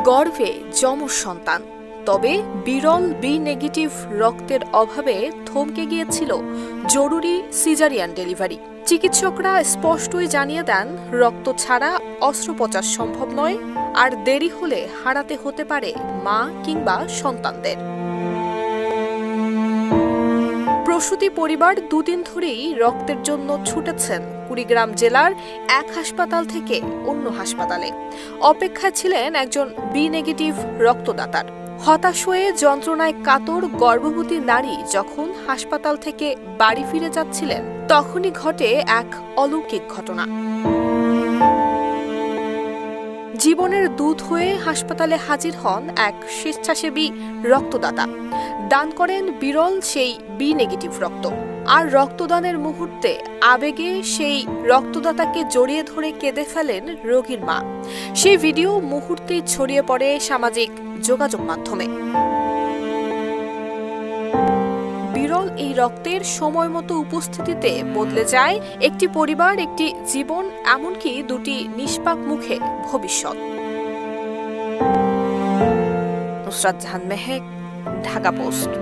গর্ভে যমজ সন্তান, তবে বিরল বি নেগেটিভ রক্তের অভাবে থমকে গিয়েছিল জরুরি সিজারিয়ান ডেলিভারি। চিকিৎসকরা স্পষ্টই জানিয়ে দেন, রক্ত ছাড়া অস্ত্রোপচার সম্ভব নয়, আর দেরি হলে হারাতে হতে পারে মা কিংবা সন্তানদের। প্রসূতি পরিবার দুদিন ধরেই রক্তের জন্য ছুটেছেন কুড়িগ্রাম জেলার এক হাসপাতাল থেকে অন্য হাসপাতালে। অপেক্ষায় ছিলেন একজন বি নেগেটিভ রক্তদাতার। হতাশ হয়ে যন্ত্রণায় কাতর গর্ভবতী নারী যখন হাসপাতাল থেকে বাড়ি ফিরে যাচ্ছিলেন, তখনই ঘটে এক অলৌকিক ঘটনা। জীবনের দূত হয়ে হাসপাতালে হাজির হন এক স্বেচ্ছাসেবী রক্তদাতা। দান করেন বিরল সেই বি নেগেটিভ রক্ত। আর রক্তদানের মুহূর্তে আবেগে সেই রক্তদাতাকে জড়িয়ে ধরে কেঁদে ফেলেন রোগীর মা। সেই ভিডিও মুহূর্তেই ছড়িয়ে পড়ে সামাজিক যোগাযোগ মাধ্যমে। বিরল এই রক্তের সময় মতো উপস্থিতিতে বদলে যায় একটি পরিবার, একটি জীবন, এমনকি দুটি নিষ্পাপ মুখে ভবিষ্যৎ। নুসরাত জাহান মেহেক, ঢাকা পোস্ট।